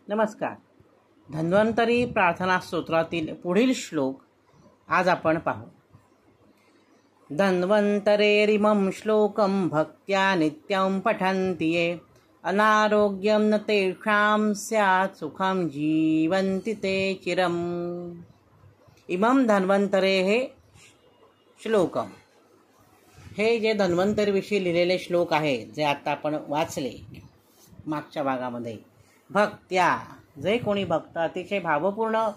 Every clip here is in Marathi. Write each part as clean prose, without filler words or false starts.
नमस्कार. धन्वंतरी प्रार्थना स्तोत्रातील पुढील श्लोक आज आपण पाहू. धन्वंतरेरिमं श्लोकं भक्त्या नित्यं पठन्ति ये अनारोग्यं न तेषां स्यात् सुखं जीवन्ति ते चिरम्. इमं धन्वंतरेः श्लोकम. हे जे धन्वंतरीविषयी लिहिलेले श्लोक आहे जे आता आपण वाचले मागच्या भागामध्ये. भक्त्या, जे कोणी भक्त अतिशय भावपूर्ण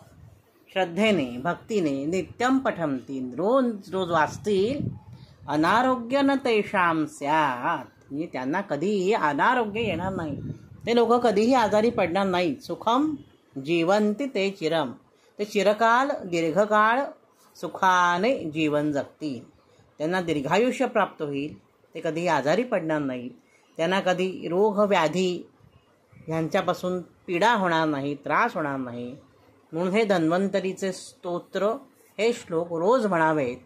श्रद्धेने भक्तीने नित्यम पठंती, रोज वाचतील, अनारोग्य न तेषां स्यात्, म्हणजे त्यांना कधीही अनारोग्य येणार नाही, ते लोक कधीही आजारी पडणार नाहीत. सुखम जीवन्ति ते चिरम, ते चिरकाल दीर्घकाळ सुखाने जीवन जगतील. त्यांना दीर्घायुष्य प्राप्त होईल, ते कधीही आजारी पडणार नाहीत, त्यांना कधी रोग व्याधी ह्यांच्यापासून पीडा होणार नाही, त्रास होणार नाही. म्हणून हे धन्वंतरीचे स्तोत्र, हे श्लोक रोज म्हणावेत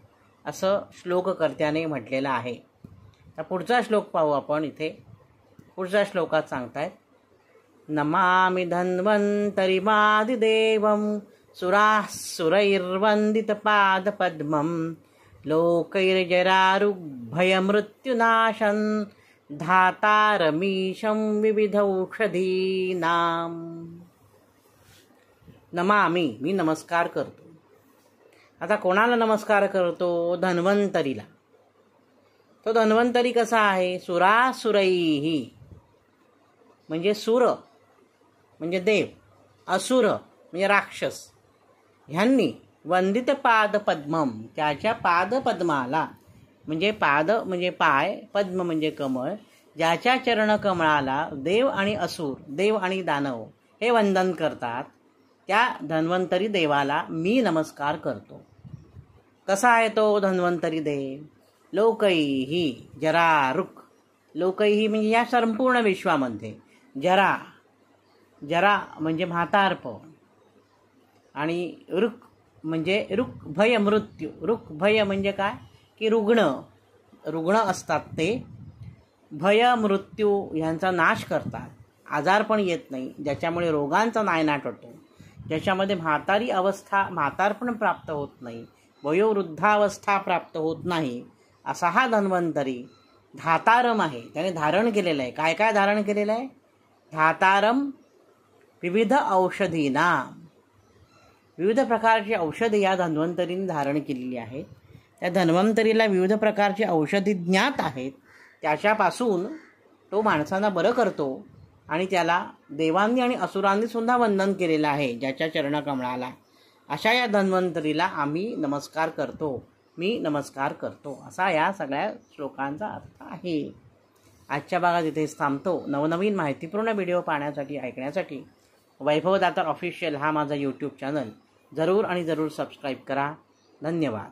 असं श्लोककर्त्याने म्हटलेलं आहे. तर पुढचा श्लोक पाहू आपण. इथे पुढच्या श्लोकात सांगतायत, नमामि धन्वंतरिमादिदेवं सुराः सुरैर्वन्दितपादपद्मं लोकैर्जरारुग्भयमृत्युनाशं धातारमीशं विविधौषधीनां. नमामि, मी नमस्कार करतो. आता कोणाला नमस्कार करतो? धन्वंतरीला. तो धन्वंतरी कसा आहे? सुरासुरैही, म्हणजे सुर म्हणजे देव, असुर म्हणजे राक्षस, ह्यांनी वंदित पादपद्मम, त्याच्या पादपद्माला, म्हणजे पाद म्हणजे पाय, पद्म म्हणजे कमळ, ज्याच्या चरणकमळाला देव आणि असुर, देव आणि दानव हे वंदन करतात, त्या धन्वंतरी देवाला मी नमस्कार करतो. कसा आहे तो धन्वंतरी देव? लोकैही जरारुक, लोकैही म्हणजे या संपूर्ण विश्वामध्ये, जरा म्हणजे म्हातारपण, आणि रुक म्हणजे रुक भय मृत्यू. रुक भय म्हणजे काय की रुग्ण असतात ते, भय मृत्यू ह्यांचा नाश करतात. आजारपण येत नाही, ज्याच्यामुळे रोगांचा नायनाट होतो, ज्याच्यामध्ये म्हातारपण प्राप्त होत नाही, वयोवृद्धावस्था प्राप्त होत नाही, असा हा धन्वंतरी धातारम आहे. त्याने धारण केलेलं आहे. काय काय धारण केलेलं आहे? धातारम विविध औषधीना, विविध प्रकारची औषधे या धन्वंतरीने धारण केलेली आहेत. त्या धन्वंतरीला विविध प्रकारची औषधी ज्ञात आहेत. त्याच्यापासून तो माणसांना बरं करतो, आणि त्याला देवांनी आणि असुरांनी सुद्धा वंदन केलेलं आहे ज्याच्या चरणकमळाला. अशा या धन्वंतरीला आम्ही नमस्कार करतो, मी नमस्कार करतो, असा या सगळ्या श्लोकांचा अर्थ आहे. आजच्या भागात इथेच थांबतो. नवनवीन माहितीपूर्ण व्हिडिओ पाहण्यासाठी, ऐकण्यासाठी वैभव दातार ऑफिशियल हा माझा यूट्यूब चॅनल जरूर आणि जरूर सबस्क्राईब करा. धन्यवाद.